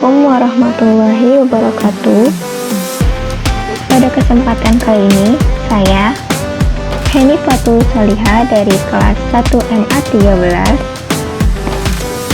Assalamualaikum warahmatullahi wabarakatuh. Pada kesempatan kali ini, saya Heni Fatul Saliha dari kelas 1 MA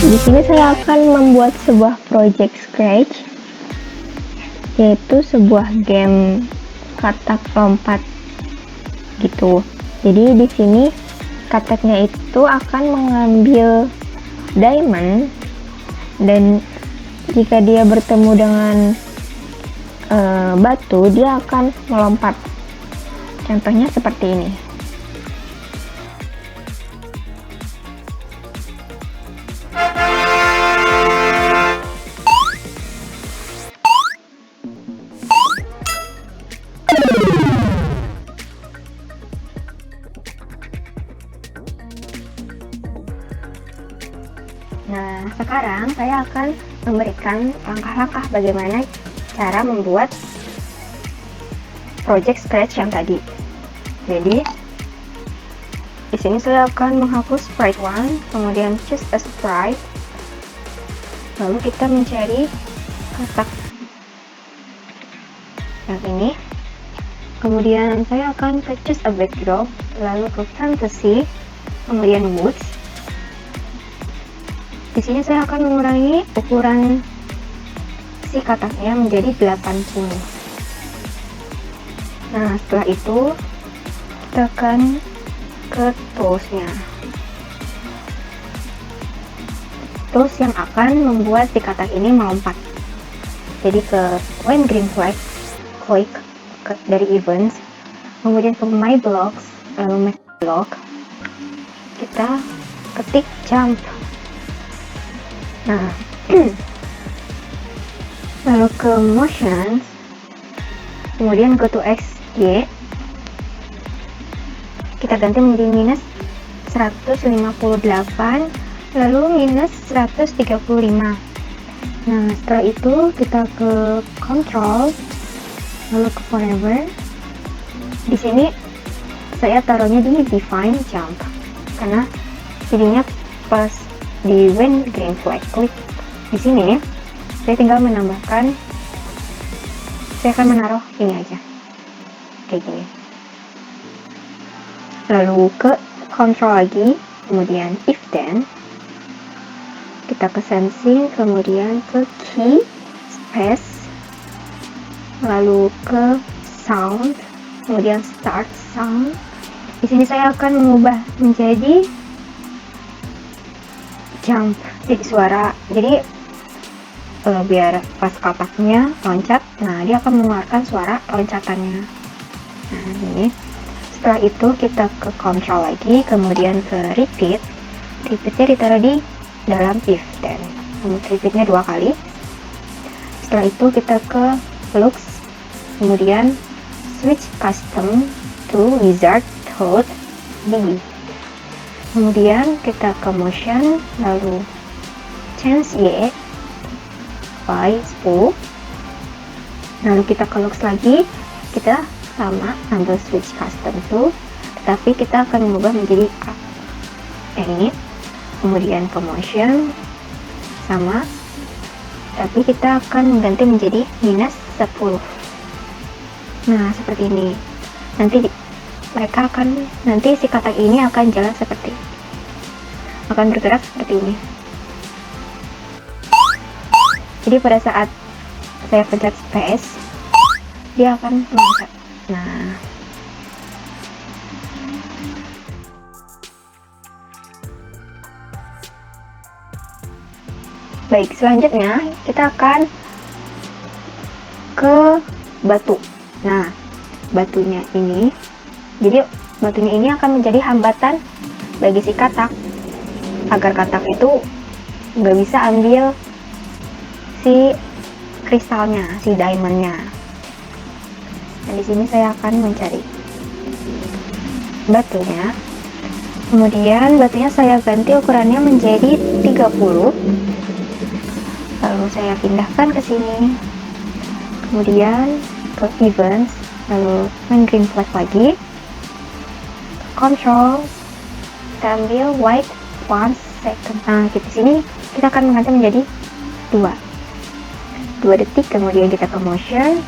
13. Di sini saya akan membuat sebuah project Scratch, yaitu sebuah game katak lompat gitu. Jadi di sini kataknya itu akan mengambil diamond, dan jika dia bertemu dengan batu, dia akan melompat. Contohnya seperti ini. Nah, sekarang saya akan memberikan langkah-langkah bagaimana cara membuat project Scratch yang tadi. Jadi, di sini saya akan menghapus sprite 1, kemudian choose a sprite, lalu kita mencari katak yang ini. Kemudian saya akan ke choose a backdrop, lalu ke fantasy, kemudian woods. Di sini saya akan mengurangi ukuran si kataknya menjadi 80. Nah, setelah itu kita akan ke toolsnya. Tools yang akan membuat si katak ini melompat. Jadi ke when green flag, klik dari events, kemudian ke my blocks, lalu make block, kita ketik jump. Nah, lalu ke motions, kemudian go to XY, kita ganti menjadi minus 158, lalu minus 135. Nah, setelah itu kita ke control, lalu ke forever. Di sini saya taruhnya di define jump, karena jadinya pas di when green flag klik di sini, saya tinggal menambahkan, saya akan menaruh ini aja kayak gini. Lalu ke control lagi, kemudian if then, kita ke sensing, kemudian ke key space, lalu ke sound, kemudian start sound. Di sini saya akan mengubah menjadi jump, jadi suara. Jadi biar pas kataknya loncat, nah dia akan mengeluarkan suara loncatannya. Nah, ini. Setelah itu kita ke control lagi, kemudian ke repeat. Repeatnya ditaruh di dalam if then. Repeatnya 2 kali. Setelah itu kita ke looks, kemudian switch custom to wizard code B. Kemudian kita ke motion, lalu change Y by 10. Lalu kita ke looks lagi, kita sama ambil switch custom to, tetapi kita akan mengubah menjadi A. Ini. Kemudian ke motion, sama, tapi kita akan mengganti menjadi minus 10. Nah, seperti ini. Nanti si katak ini akan jalan seperti ini, akan bergerak seperti ini. Jadi pada saat saya pencet space, dia akan meloncat. Nah, baik, selanjutnya kita akan ke batu. Nah, batunya ini, jadi batunya ini akan menjadi hambatan bagi si katak, agar katak itu nggak bisa ambil si kristalnya, si diamondnya. Nah, di sini saya akan mencari batunya. Kemudian batunya saya ganti ukurannya menjadi 30. Lalu saya pindahkan ke sini. Kemudian ke events, lalu main green flag lagi. Control, kita ambil white 1 second. Nah, di sini kita akan mengganti menjadi 2. 2 detik, kemudian kita ke motion,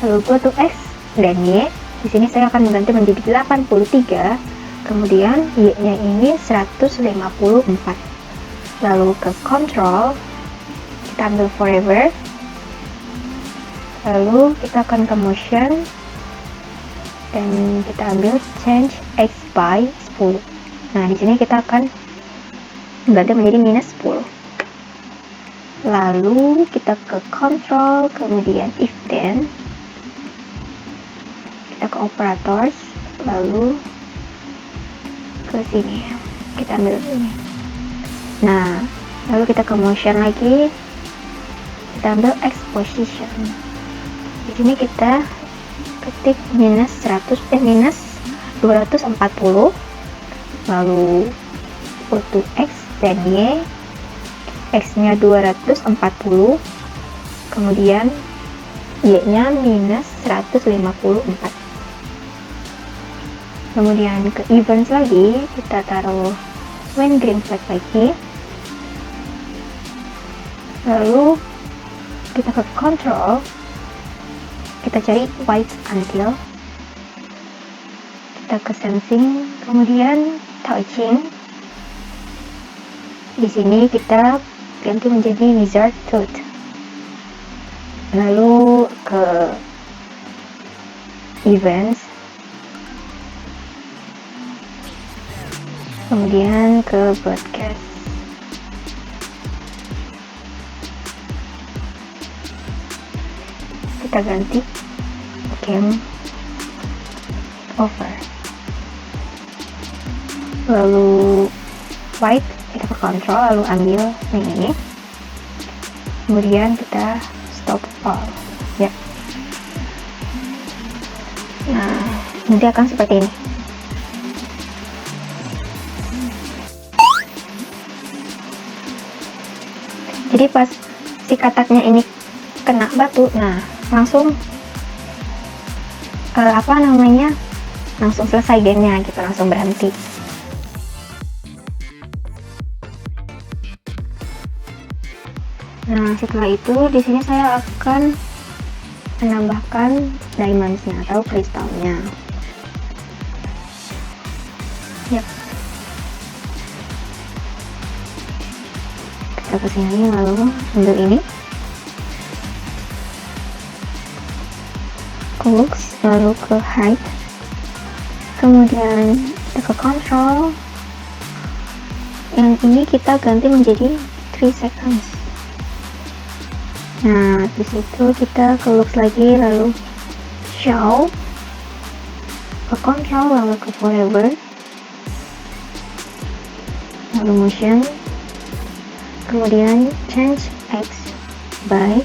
lalu go to X dan Y. Di sini saya akan mengganti menjadi 83, kemudian Y-nya ini 154. Lalu ke control, kita ambil forever, lalu kita akan ke motion dan kita ambil change X by 10. Nah, di sini kita akan ganti menjadi minus 10. Lalu kita ke control, kemudian if then, kita ke operators, lalu ke sini kita ambil ini. Nah, lalu kita ke motion lagi, kita ambil X position. Di sini kita ketik minus 240, lalu go to X dan Y, X nya 240, kemudian Y nya minus 154. Kemudian ke events lagi, kita taruh when green flag lagi, lalu kita ke control, kita cari white until, kita ke sensing, kemudian touching. Di sini kita ganti menjadi wizard tooth. Lalu ke events, kemudian ke broadcast. Kita ganti game over. Lalu white, kita ke control, lalu ambil yang ini, kemudian kita stop all ya. Nah, nanti akan seperti ini. Jadi pas si kataknya ini kena batu, nah langsung langsung selesai gamenya gitu, langsung berhenti. Nah, setelah itu di sini saya akan menambahkan diamondsnya atau kristalnya. Yap. Kita ke sini lalu ambil ini. Ke looks, lalu ke height. Kemudian kita ke control. Yang ini kita ganti menjadi 3 seconds. Nah, di situ kita ke looks lagi, lalu show, ke control, lalu ke forever, lalu motion, kemudian change X by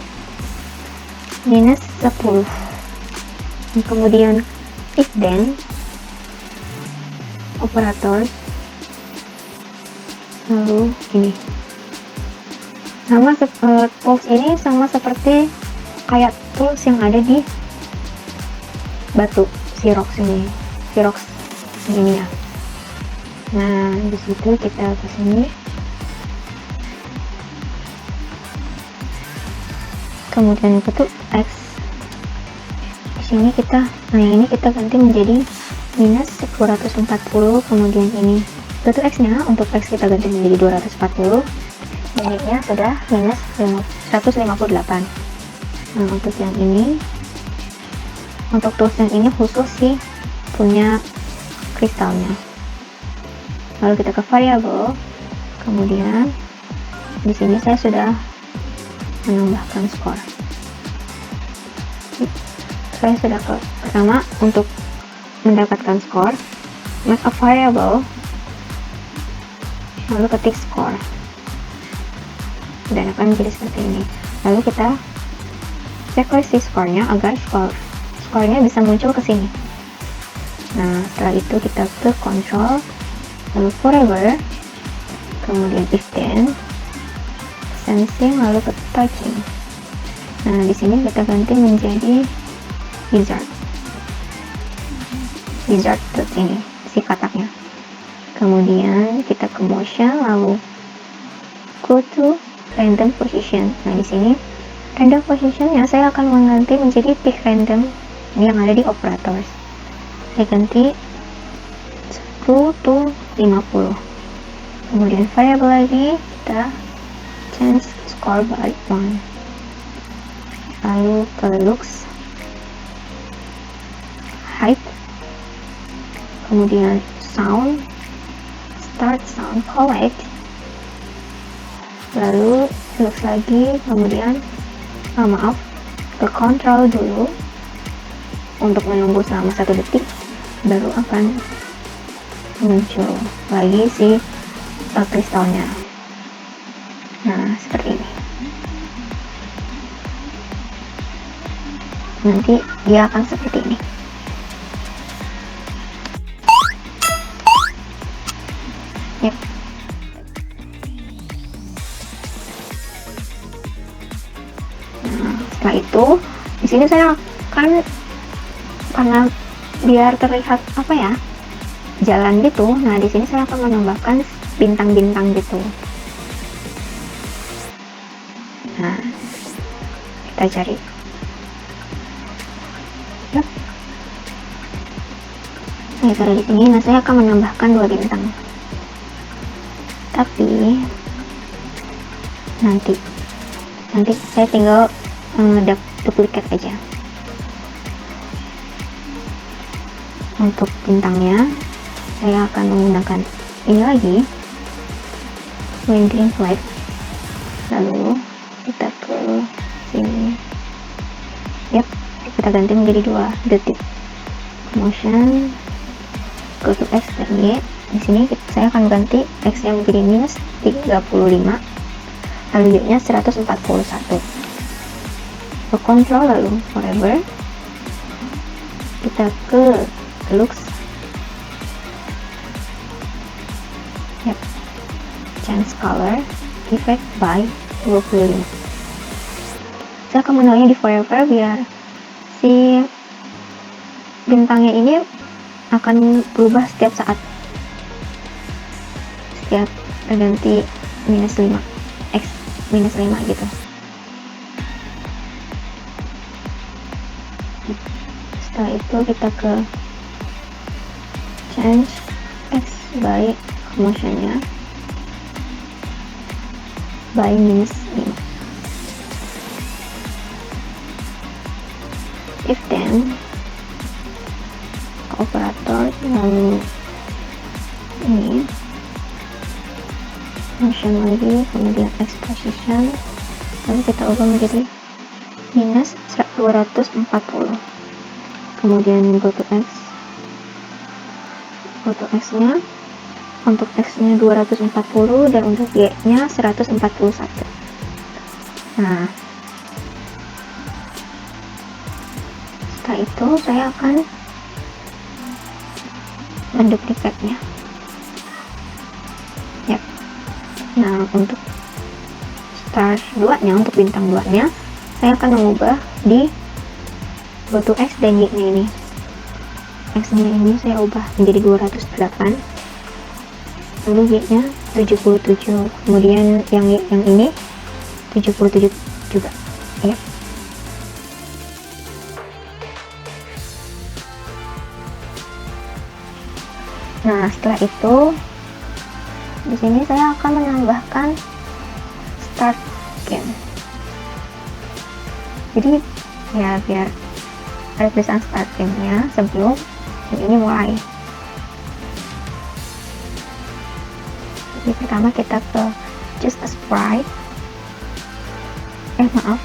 minus 10, dan kemudian if then, operator, lalu ini. Sama tools ini sama seperti kayak tools yang ada di batu Xerox ini ya. Nah, di situ kita ke sini, kemudian ketuk X. Di sini kita, nah yang ini kita ganti menjadi minus 240, kemudian ini ketuk X nya, untuk X kita ganti menjadi 240. Unitnya sudah minus 158. Nah, untuk yang ini, untuk tools yang ini khusus sih punya kristalnya. Lalu kita ke variable, kemudian di sini saya sudah menambahkan skor. Saya sudah ke pertama, untuk mendapatkan skor, make a variable, lalu ketik skor, dan akan menjadi seperti ini. Lalu kita cek si skornya agar skornya bisa muncul ke sini. Nah, setelah itu kita ke control, lalu forever, kemudian if then, sensing, lalu ke touching. Nah, di sini kita ganti menjadi wizard tools ini, si kataknya. Kemudian kita ke motion, lalu go to random position. Nah, di sini Random positionnya saya akan mengganti menjadi pick random yang ada di operators. Saya ganti 1 to 50. Kemudian variable lagi, kita change score by 1. Lalu ke looks, height, kemudian sound, start sound collect, lalu looks lagi, kemudian maaf, ke control dulu untuk menunggu selama 1 detik, baru akan muncul lagi si kristalnya. Nah, seperti ini. Nanti dia akan seperti ini. Yep. Setelah itu, di sini saya akan, karena biar terlihat apa ya, jalan gitu. Nah, di sini saya akan menambahkan bintang-bintang gitu. Nah, kita cari. Yep. Saya taruh di sini. Nah, saya akan menambahkan 2 bintang. Tapi nanti saya tinggal duplikat aja. Untuk bintangnya saya akan menggunakan ini lagi, when green flag, lalu kita ke sini. Yap, kita ganti menjadi 2 detik. Motion, go to X dan Y. Di sini saya akan ganti X yang menjadi minus 35, lalu Y nya 141. Ke control, lalu forever, kita ke looks, yep, change color, effect by 25. Saya akan menaruhnya di forever biar si bintangnya ini akan berubah setiap saat, setiap berganti minus 5, X minus 5 gitu. Setelah itu kita ke change X by motionnya by minus 5. If then, operator, lalu ini motion lagi, kemudian X position, lalu kita ubah menjadi minus 240. Kemudian go to X nya, untuk X nya 240 dan untuk Y nya 141. Nah, setelah itu saya akan menduplikatnya. Yap. Nah, untuk star 2 nya, untuk bintang 2 nya, saya akan mengubah di go to X dan Y nya ini. X nya ini saya ubah menjadi 208, lalu Y nya 77, kemudian yang ini 77 juga. Ya. Nah, setelah itu di sini saya akan menambahkan start game. Jadi ya biar ada tulisan start game-nya sebelum ini mulai. Jadi pertama kita ke just a sprite.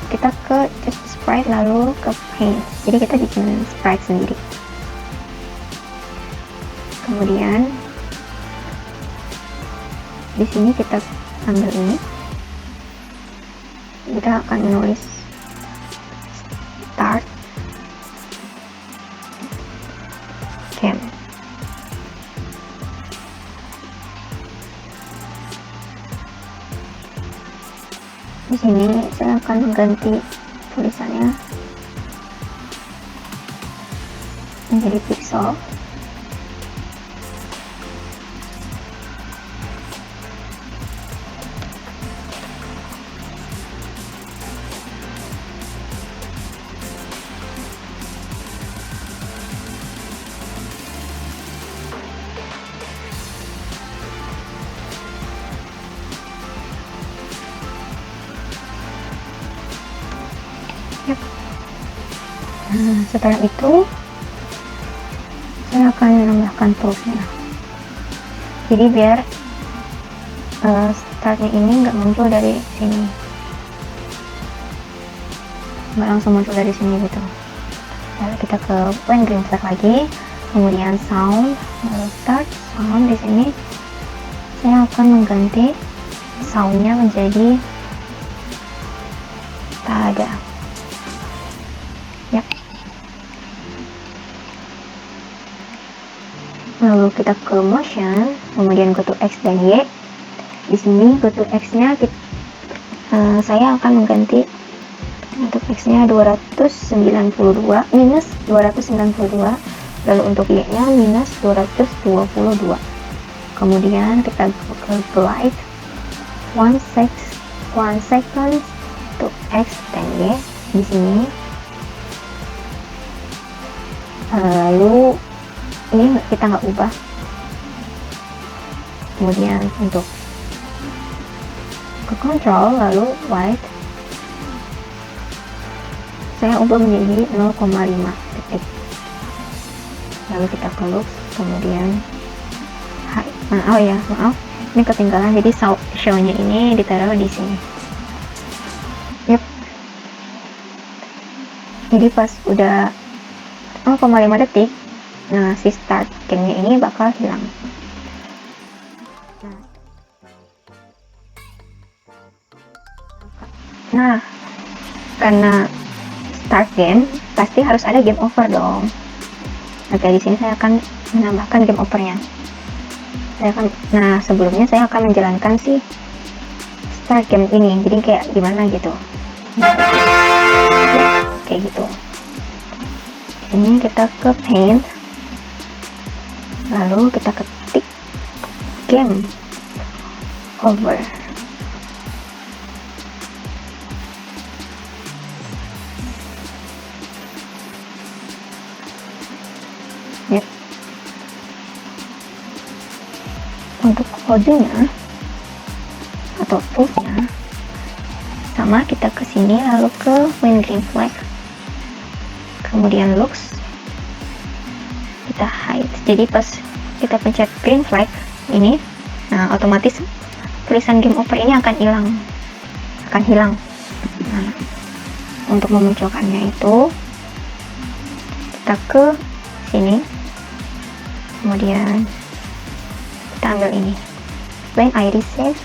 Kita ke just a sprite lalu ke paint. Jadi kita bikin sprite sendiri. Kemudian di sini kita ambil ini. Kita akan menulis start game. Di sini saya akan mengganti tulisannya menjadi pixel. Nah, setelah itu saya akan menambahkan proofnya. Jadi biar startnya ini nggak muncul dari sini, nggak langsung muncul dari sini gitu. Lalu kita ke when green flag lagi, kemudian sound, lalu start sound. Di sini saya akan mengganti soundnya menjadi tak ada. Ya. Lalu kita ke motion, kemudian go to X dan Y. Di sini go to X-nya saya akan mengganti untuk X-nya 292 minus 292, lalu untuk Y-nya minus 222. Kemudian kita ke glide 1 second to X dan Y di sini. Lalu ini kita nggak ubah. Kemudian untuk ke control, lalu white saya ubah menjadi 0,5 detik. Lalu kita ke looks, kemudian maaf ini ketinggalan, jadi show-nya ini ditaruh di sini. Yep. Jadi pas udah 0,5 detik, nah si start game-nya ini bakal hilang. Nah, karena start game pasti harus ada game over dong. Oke, di sini saya akan menambahkan game overnya. Sebelumnya saya akan menjalankan si start game ini. Jadi kayak gimana gitu. Kayak gitu. Ini kita ke paint. Lalu kita ketik game over. Yep. Untuk kodenya atau proofnya sama, kita ke sini lalu ke when green flag, kemudian looks kita hide. Jadi pas kita pencet green flag ini, nah otomatis tulisan game over ini akan hilang. Nah, untuk memunculkannya itu kita ke sini, kemudian kita ambil ini when I receive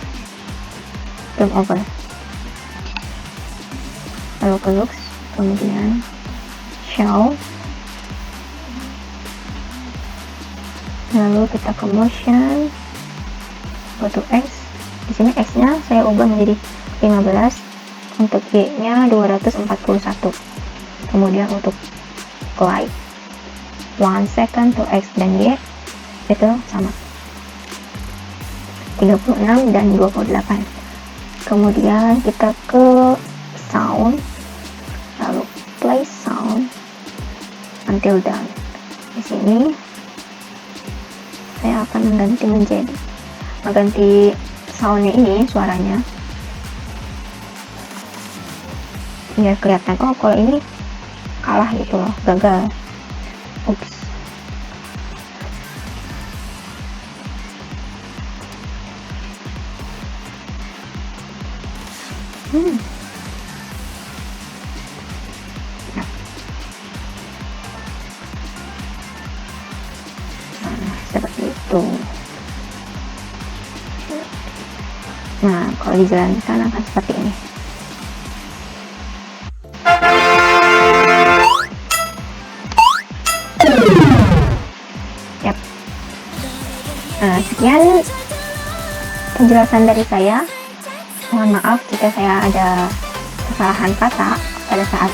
game over, lalu ke looks, kemudian show, lalu kita ke motion, go to X. Di sini X-nya saya ubah menjadi 15, untuk Y-nya 241. Kemudian untuk glide 1 second to X dan Y itu sama 36 dan 28. Kemudian kita ke sound, lalu play sound until done. Di sini saya akan mengganti soundnya ini, suaranya biar kelihatan kalau ini kalah gitu loh, gagal. Ups. Seperti itu. Nah, kalau dijalankan akan seperti ini. Yap. Nah, sekian penjelasan dari saya. Mohon maaf jika saya ada kesalahan kata pada saat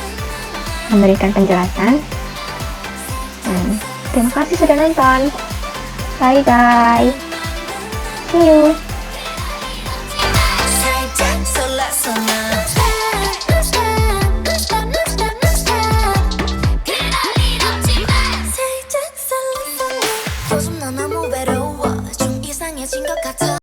memberikan penjelasan. Terima kasih sudah nonton. Bye guys. See you. 요즘 넌 너무 외로워 좀 이상해진 것 같아